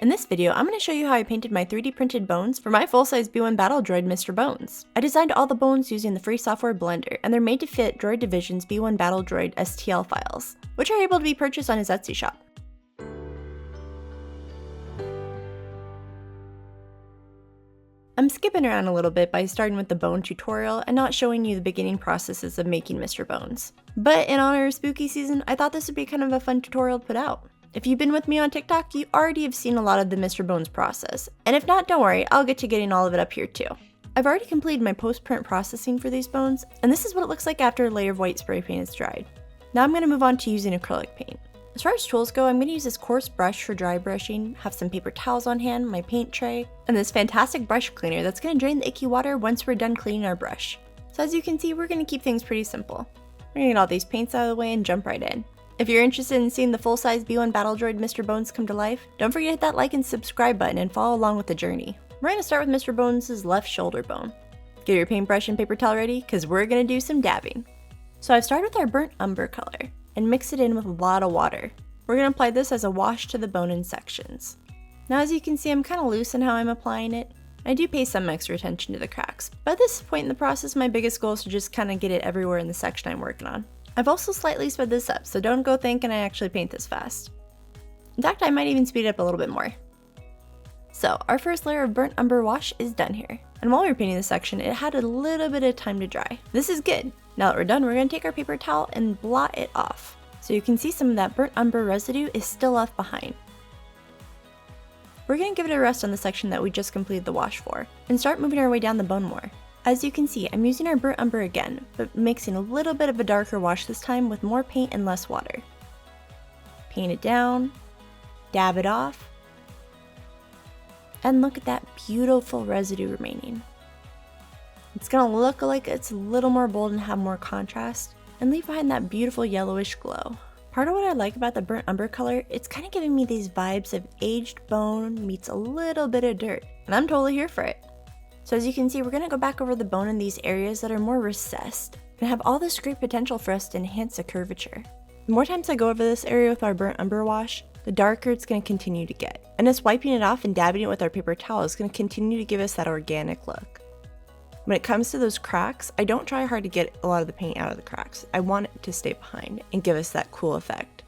In this video, I'm going to show you how I painted my 3D printed bones for my full-size B1 battle droid Mr. Bones. I designed all the bones using the free software Blender, and they're made to fit Droid Division's B1 battle droid STL files, which are able to be purchased on his Etsy shop. I'm skipping around a little bit by starting with the bone tutorial and not showing you the beginning processes of making Mr. Bones. But in honor of spooky season, I thought this would be kind of a fun tutorial to put out. If you've been with me on TikTok, you already have seen a lot of the Mr. Bones process, and if not, don't worry, I'll get to getting all of it up here too. I've already completed my post-print processing for these bones, and this is what it looks like after a layer of white spray paint is dried. Now I'm going to move on to using acrylic paint. As far as tools go, I'm going to use this coarse brush for dry brushing, have some paper towels on hand, my paint tray, and this fantastic brush cleaner that's going to drain the icky water once we're done cleaning our brush. So as you can see, we're going to keep things pretty simple. We're going to get all these paints out of the way and jump right in. If you're interested in seeing the full-size B1 battle droid Mr. Bones come to life, don't forget to hit that like and subscribe button and follow along with the journey. We're going to start with Mr. Bones' left shoulder bone. Get your paintbrush and paper towel ready, because we're going to do some dabbing. So I've started with our burnt umber color, and mix it in with a lot of water. We're going to apply this as a wash to the bone in sections. Now as you can see, I'm kind of loose in how I'm applying it. I do pay some extra attention to the cracks, but at this point in the process, my biggest goal is to just kind of get it everywhere in the section I'm working on. I've also slightly sped this up, so don't go thinking I actually paint this fast. In fact, I might even speed it up a little bit more. So our first layer of burnt umber wash is done here. And while we were painting this section, it had a little bit of time to dry. This is good. Now that we're done, we're going to take our paper towel and blot it off. So you can see some of that burnt umber residue is still left behind. We're going to give it a rest on the section that we just completed the wash for, and start moving our way down the bone more. As you can see, I'm using our burnt umber again, but mixing a little bit of a darker wash this time with more paint and less water. Paint it down, dab it off, and look at that beautiful residue remaining. It's going to look like it's a little more bold and have more contrast, and leave behind that beautiful yellowish glow. Part of what I like about the burnt umber color, it's kind of giving me these vibes of aged bone meets a little bit of dirt, and I'm totally here for it. So as you can see, we're going to go back over the bone in these areas that are more recessed, and have all this great potential for us to enhance the curvature. The more times I go over this area with our burnt umber wash, the darker it's going to continue to get, and us wiping it off and dabbing it with our paper towel is going to continue to give us that organic look. When it comes to those cracks, I don't try hard to get a lot of the paint out of the cracks. I want it to stay behind and give us that cool effect.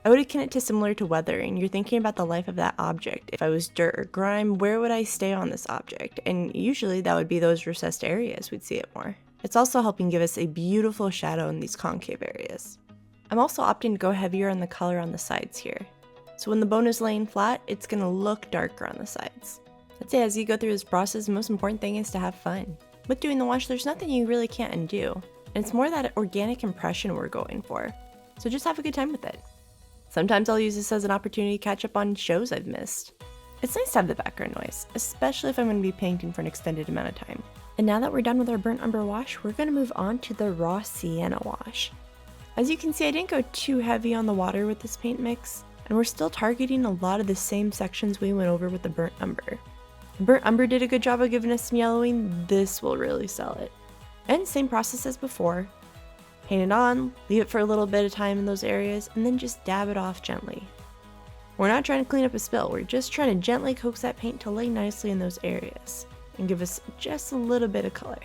I would akin it to similar to weathering. You're thinking about the life of that object. If I was dirt or grime, where would I stay on this object? And usually that would be those recessed areas we'd see it more. It's also helping give us a beautiful shadow in these concave areas. I'm also opting to go heavier on the color on the sides here. So when the bone is laying flat, it's going to look darker on the sides. I'd say as you go through this process, the most important thing is to have fun. With doing the wash, there's nothing you really can't undo, and it's more that organic impression we're going for, so just have a good time with it. Sometimes I'll use this as an opportunity to catch up on shows I've missed. It's nice to have the background noise, especially if I'm going to be painting for an extended amount of time. And now that we're done with our burnt umber wash, we're going to move on to the raw sienna wash. As you can see, I didn't go too heavy on the water with this paint mix, and we're still targeting a lot of the same sections we went over with the burnt umber. The burnt umber did a good job of giving us some yellowing. This will really sell it. And same process as before. Paint it on, leave it for a little bit of time in those areas, and then just dab it off gently. We're not trying to clean up a spill, we're just trying to gently coax that paint to lay nicely in those areas, and give us just a little bit of color.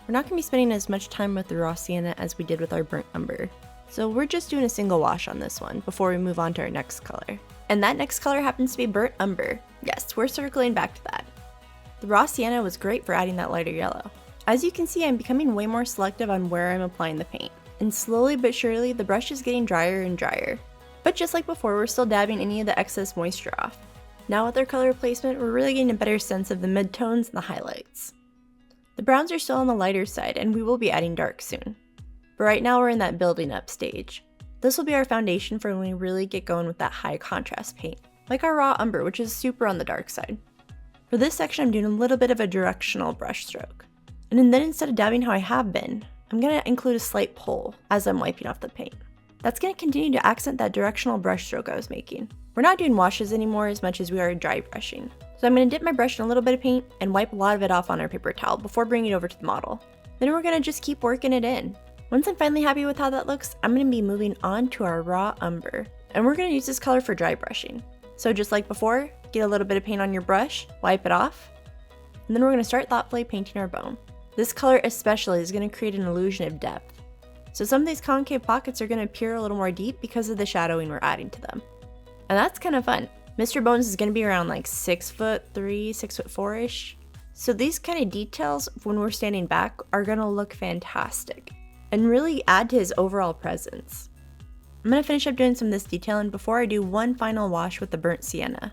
We're not going to be spending as much time with the raw sienna as we did with our burnt umber, so we're just doing a single wash on this one before we move on to our next color. And that next color happens to be burnt umber. Yes, we're circling back to that. The raw sienna was great for adding that lighter yellow. As you can see, I'm becoming way more selective on where I'm applying the paint, and slowly but surely the brush is getting drier and drier. But just like before, we're still dabbing any of the excess moisture off. Now with our color placement, we're really getting a better sense of the midtones and the highlights. The browns are still on the lighter side, and we will be adding dark soon. But right now we're in that building up stage. This will be our foundation for when we really get going with that high contrast paint, like our raw umber, which is super on the dark side. For this section, I'm doing a little bit of a directional brush stroke. And then instead of dabbing how I have been, I'm going to include a slight pull as I'm wiping off the paint. That's going to continue to accent that directional brush stroke I was making. We're not doing washes anymore as much as we are dry brushing. So I'm going to dip my brush in a little bit of paint and wipe a lot of it off on our paper towel before bringing it over to the model. Then we're going to just keep working it in. Once I'm finally happy with how that looks, I'm going to be moving on to our raw umber. And we're going to use this color for dry brushing. So just like before, Get a little bit of paint on your brush, wipe it off, and then we're going to start thoughtfully painting our bone. This color especially is going to create an illusion of depth. So some of these concave pockets are going to appear a little more deep because of the shadowing we're adding to them. And that's kind of fun. Mr. Bones is going to be around like 6'3", 6'4"-ish. So these kind of details when we're standing back are going to look fantastic and really add to his overall presence. I'm going to finish up doing some of this detailing before I do one final wash with the burnt sienna.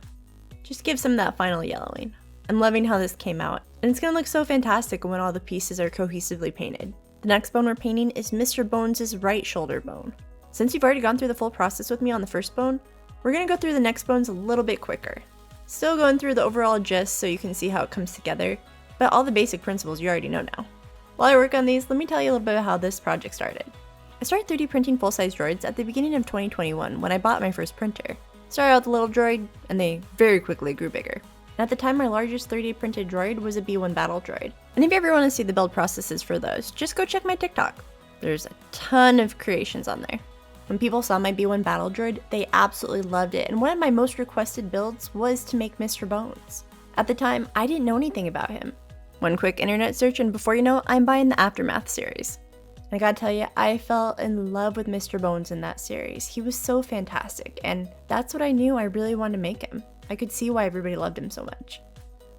Just give some of that final yellowing. I'm loving how this came out, and it's going to look so fantastic when all the pieces are cohesively painted. The next bone we're painting is Mr. Bones' right shoulder bone. Since you've already gone through the full process with me on the first bone, we're going to go through the next bones a little bit quicker. Still going through the overall gist so you can see how it comes together, but all the basic principles you already know now. While I work on these, let me tell you a little bit about how this project started. I started 3D printing full-size droids at the beginning of 2021 when I bought my first printer. Started out with a little droid, and they very quickly grew bigger. And at the time, my largest 3D printed droid was a B1 battle droid. And if you ever want to see the build processes for those, just go check my TikTok. There's a ton of creations on there. When people saw my B1 battle droid, they absolutely loved it, and one of my most requested builds was to make Mr. Bones. At the time, I didn't know anything about him. One quick internet search, and before you know it, I'm buying the Aftermath series. And I gotta tell you, I fell in love with Mr. Bones in that series. He was so fantastic, and that's what I knew I really wanted to make him. I could see why everybody loved him so much.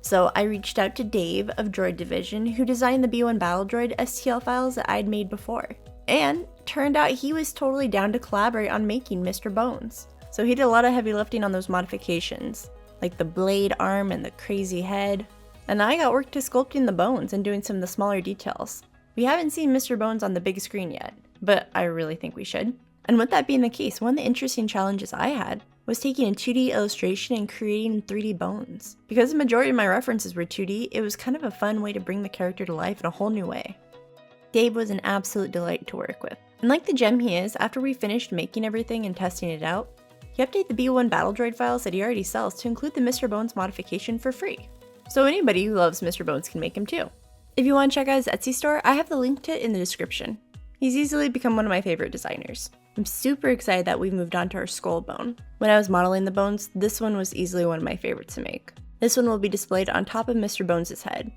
So I reached out to Dave of Droid Division, who designed the B1 Battle Droid STL files that I'd made before. And turned out he was totally down to collaborate on making Mr. Bones. So he did a lot of heavy lifting on those modifications, like the blade arm and the crazy head. And I got work to sculpting the bones and doing some of the smaller details. We haven't seen Mr. Bones on the big screen yet, but I really think we should. And with that being the case, one of the interesting challenges I had was taking a 2D illustration and creating 3D bones. Because the majority of my references were 2D, it was kind of a fun way to bring the character to life in a whole new way. Dave was an absolute delight to work with. And like the gem he is, after we finished making everything and testing it out, he updated the B1 Battle Droid files that he already sells to include the Mr. Bones modification for free. So anybody who loves Mr. Bones can make him too. If you want to check out his Etsy store, I have the link to it in the description. He's easily become one of my favorite designers. I'm super excited that we've moved on to our skull bone. When I was modeling the bones, this one was easily one of my favorites to make. This one will be displayed on top of Mr. Bones' head.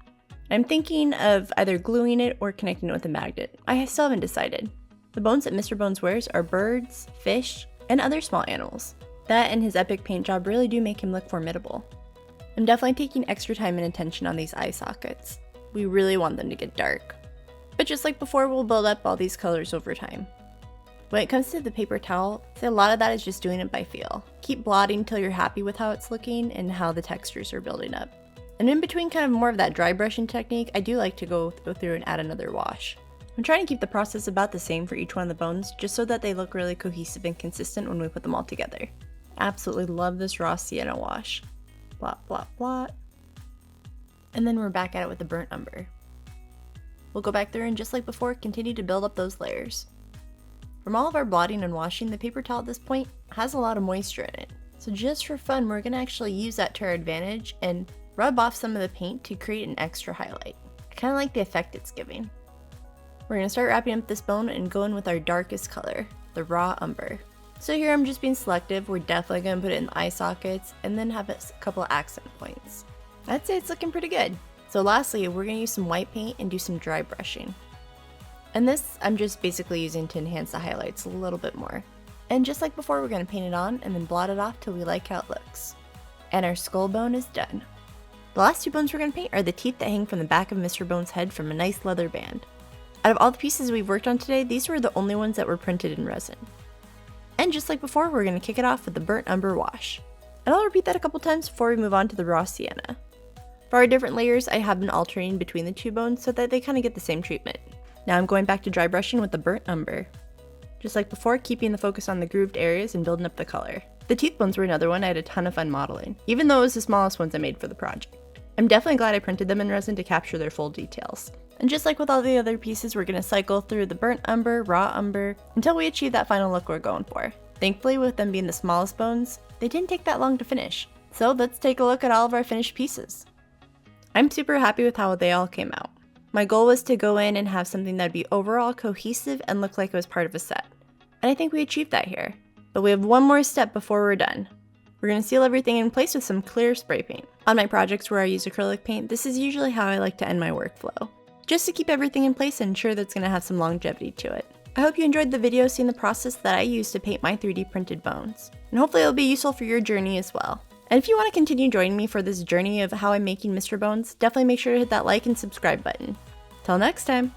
I'm thinking of either gluing it or connecting it with a magnet. I still haven't decided. The bones that Mr. Bones wears are birds, fish, and other small animals. That and his epic paint job really do make him look formidable. I'm definitely taking extra time and attention on these eye sockets. We really want them to get dark. But just like before, we'll build up all these colors over time. When it comes to the paper towel, a lot of that is just doing it by feel. Keep blotting till you're happy with how it's looking and how the textures are building up. And in between kind of more of that dry brushing technique, I do like to go through and add another wash. I'm trying to keep the process about the same for each one of the bones, just so that they look really cohesive and consistent when we put them all together. Absolutely love this raw sienna wash. Blot, blot, blot. And then we're back at it with the burnt umber. We'll go back through and just like before, continue to build up those layers. From all of our blotting and washing, the paper towel at this point has a lot of moisture in it. So just for fun, we're going to actually use that to our advantage and rub off some of the paint to create an extra highlight. I kind of like the effect it's giving. We're going to start wrapping up this bone and go in with our darkest color, the raw umber. So here I'm just being selective. We're definitely going to put it in the eye sockets and then have a couple of accent points. I'd say it's looking pretty good. So lastly, we're going to use some white paint and do some dry brushing. And this I'm just basically using to enhance the highlights a little bit more. And just like before, we're going to paint it on and then blot it off till we like how it looks. And our skull bone is done. The last two bones we're going to paint are the teeth that hang from the back of Mr. Bones' head from a nice leather band. Out of all the pieces we've worked on today, these were the only ones that were printed in resin. And just like before, we're going to kick it off with the burnt umber wash. And I'll repeat that a couple times before we move on to the raw sienna. For our different layers, I have been alternating between the two bones so that they kind of get the same treatment. Now I'm going back to dry brushing with the burnt umber. Just like before, keeping the focus on the grooved areas and building up the color. The teeth bones were another one I had a ton of fun modeling, even though it was the smallest ones I made for the project. I'm definitely glad I printed them in resin to capture their full details. And just like with all the other pieces, we're going to cycle through the burnt umber, raw umber, until we achieve that final look we're going for. Thankfully, with them being the smallest bones, they didn't take that long to finish. So let's take a look at all of our finished pieces. I'm super happy with how they all came out. My goal was to go in and have something that'd be overall cohesive and look like it was part of a set. And I think we achieved that here. But we have one more step before we're done. We're going to seal everything in place with some clear spray paint. On my projects where I use acrylic paint, this is usually how I like to end my workflow, just to keep everything in place and ensure that it's going to have some longevity to it. I hope you enjoyed the video seeing the process that I use to paint my 3D printed bones, and hopefully it'll be useful for your journey as well. And if you want to continue joining me for this journey of how I'm making Mr. Bones, definitely make sure to hit that like and subscribe button. Till next time!